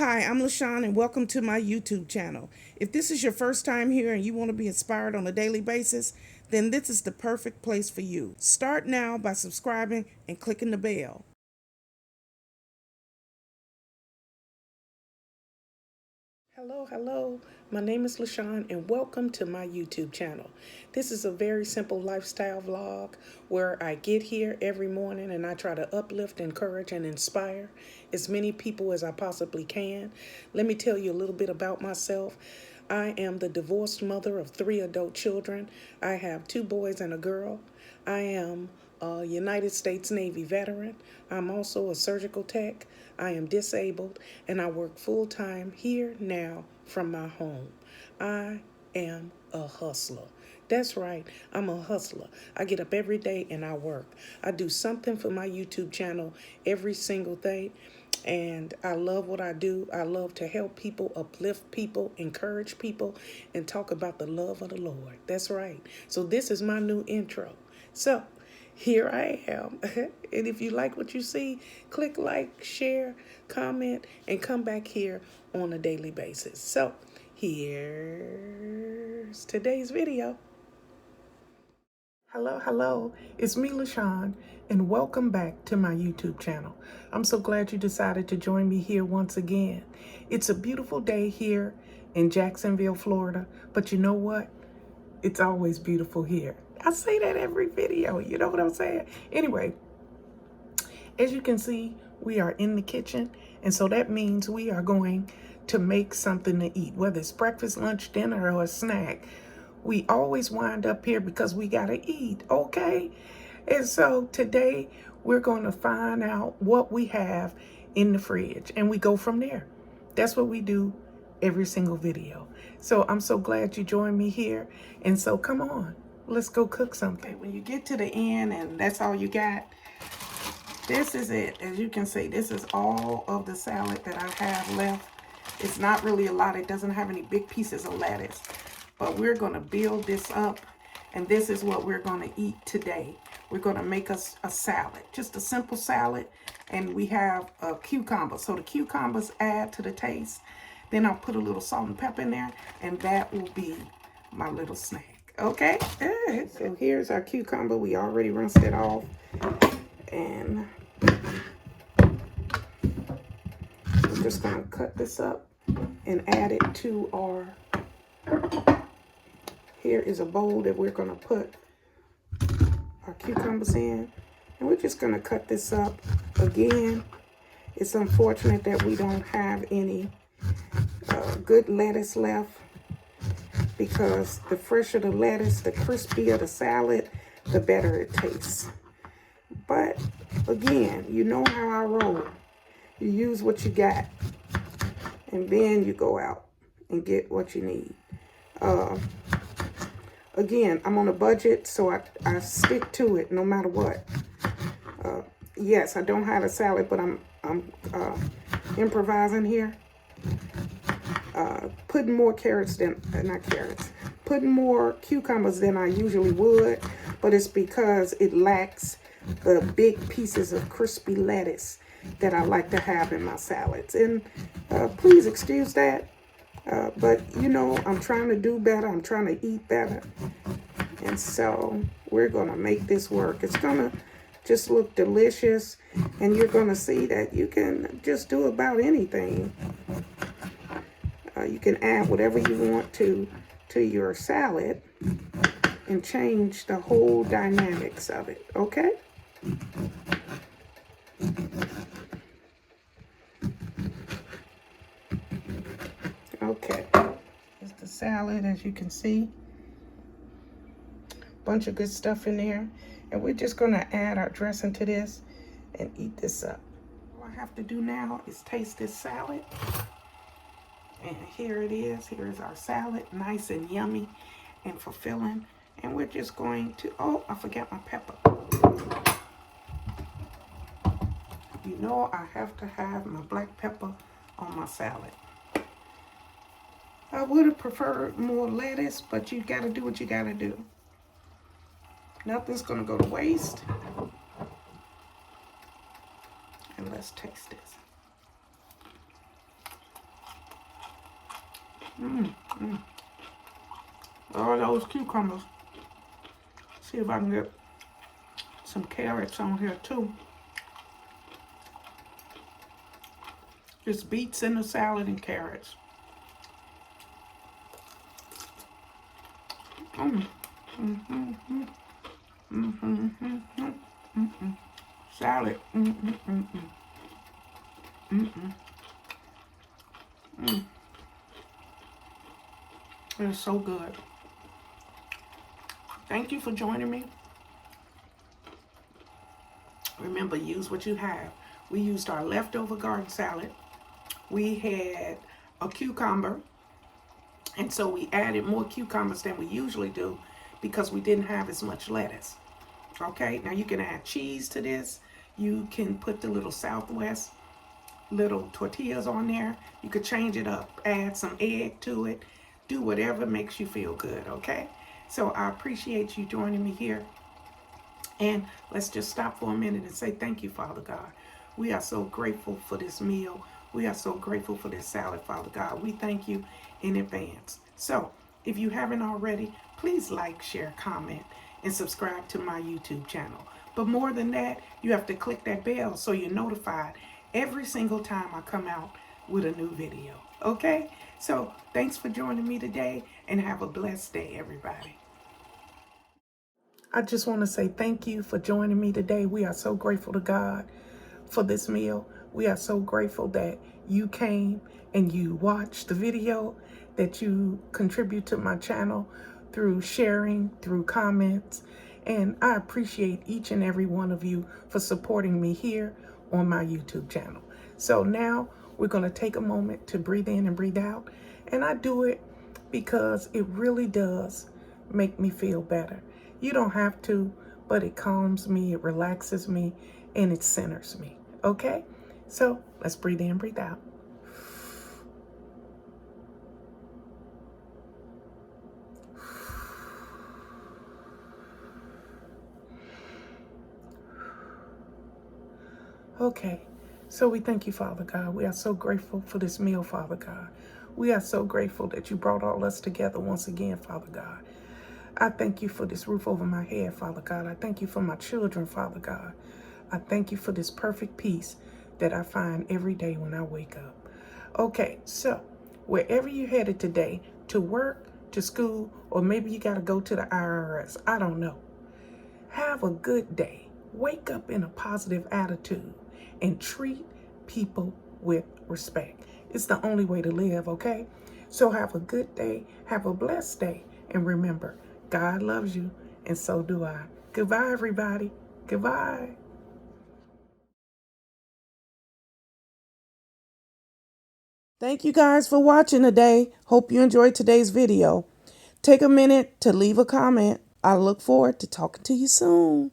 Hi, I'm LaShawn and welcome to my YouTube channel. If this is your first time here and you want to be inspired on a daily basis, then this is the perfect place for you. Start now by subscribing and clicking the bell. Hello. My name is LaShawn and welcome to my YouTube channel. This is a very simple lifestyle vlog where I get here every morning and I try to uplift, encourage, and inspire as many people as I possibly can. Let me tell you a little bit about myself. I am the divorced mother of 3 adult children. I have 2 boys and a girl. I am a United States Navy veteran. I'm also a surgical tech. I am disabled and I work full time here now from my home. I am a hustler. That's right, I'm a hustler. I get up every day and I work. I do something for my YouTube channel every single day. And I love what I do. I love to help people, uplift people, encourage people, and talk about the love of the Lord. That's right. So this is my new intro. So here I am. And if you like what you see, click like, share, comment, and come back here on a daily basis. So here's today's video. Hello. It's me, LaShawn, and welcome back to my YouTube channel. I'm so glad you decided to join me here once again. It's a beautiful day here in Jacksonville, Florida, but you know what? It's always beautiful here. I say that every video, you know what I'm saying? Anyway, as you can see, we are in the kitchen, and so that means we are going to make something to eat, whether it's breakfast, lunch, dinner, or a snack. We always wind up here because we gotta eat, okay? And so today we're going to find out what we have in the fridge, and we go from there. That's what we do every single video. So I'm so glad you joined me here. And so come on, let's go cook something. Okay, when you get to the end and that's all you got, this is it. As you can see, this is all of the salad that I have left. It's not really a lot. It doesn't have any big pieces of lettuce. But we're going to build this up, and this is what we're going to eat today. We're going to make us a salad, just a simple salad, and we have a cucumber. So the cucumbers add to the taste. Then I'll put a little salt and pepper in there, and that will be my little snack. Okay? So here's our cucumber. We already rinsed it off, and we're just going to cut this up and add it to our... Here is a bowl that we're going to put our cucumbers in. And we're just going to cut this up. Again, it's unfortunate that we don't have any good lettuce left, because the fresher the lettuce, the crispier the salad, the better it tastes. But again, you know how I roll. You use what you got, and then you go out and get what you need. Again, I'm on a budget, so I stick to it no matter what. Yes, I don't have a salad, but I'm improvising here. Putting more putting more cucumbers than I usually would, but it's because it lacks the big pieces of crispy lettuce that I like to have in my salads. And please excuse that. But, you know, I'm trying to do better. I'm trying to eat better. And so we're going to make this work. It's going to just look delicious. And you're going to see that you can just do about anything. You can add whatever you want to your salad and change the whole dynamics of it. Okay? Okay. Here's the salad, as you can see. Bunch of good stuff in there. And we're just going to add our dressing to this and eat this up. All I have to do now is taste this salad. And here it is. Here is our salad. Nice and yummy and fulfilling. And we're just going to... Oh, I forgot my pepper. You know I have to have my black pepper on my salad. I would have preferred more lettuce, but you got to do what you got to do. Nothing's going to go to waste. And let's taste this. All those cucumbers. See if I can get some carrots on here too. Just beets in the salad and carrots. Salad. It's so good. Thank you for joining me. Remember, use what you have. We used our leftover garden salad. We had a cucumber, and so we added more cucumbers than we usually do because we didn't have as much lettuce. Okay, now you can add cheese to this. You can put the little Southwest little tortillas on there. You could change it up, add some egg to it, do whatever makes you feel good, okay? So I appreciate you joining me here. And let's just stop for a minute and say thank you, Father God. We are so grateful for this meal. We are so grateful for this salad, Father God. We thank you in advance. So if you haven't already, please like, share, comment, and subscribe to my YouTube channel. But more than that, you have to click that bell so you're notified every single time I come out with a new video. Okay? So thanks for joining me today, and have a blessed day, everybody. I just want to say thank you for joining me today. We are so grateful to God for this meal. We are so grateful that you came and you watched the video, that you contribute to my channel through sharing, through comments. And I appreciate each and every one of you for supporting me here on my YouTube channel. So now we're going to take a moment to breathe in and breathe out. And I do it because it really does make me feel better. You don't have to, but it calms me, it relaxes me, and it centers me. Okay? So let's breathe in, breathe out. Okay, so we thank you, Father God. We are so grateful for this meal, Father God. We are so grateful that you brought all us together once again, Father God. I thank you for this roof over my head, Father God. I thank you for my children, Father God. I thank you for this perfect peace that I find every day when I wake up. Okay, so wherever you're headed today, to work, to school, or maybe you got to go to the IRS, I don't know. Have a good day. Wake up in a positive attitude and treat people with respect. It's the only way to live, okay? So have a good day. Have a blessed day. And remember, God loves you, and so do I. Goodbye, everybody. Goodbye. Thank you guys for watching today. Hope you enjoyed today's video. Take a minute to leave a comment. I look forward to talking to you soon.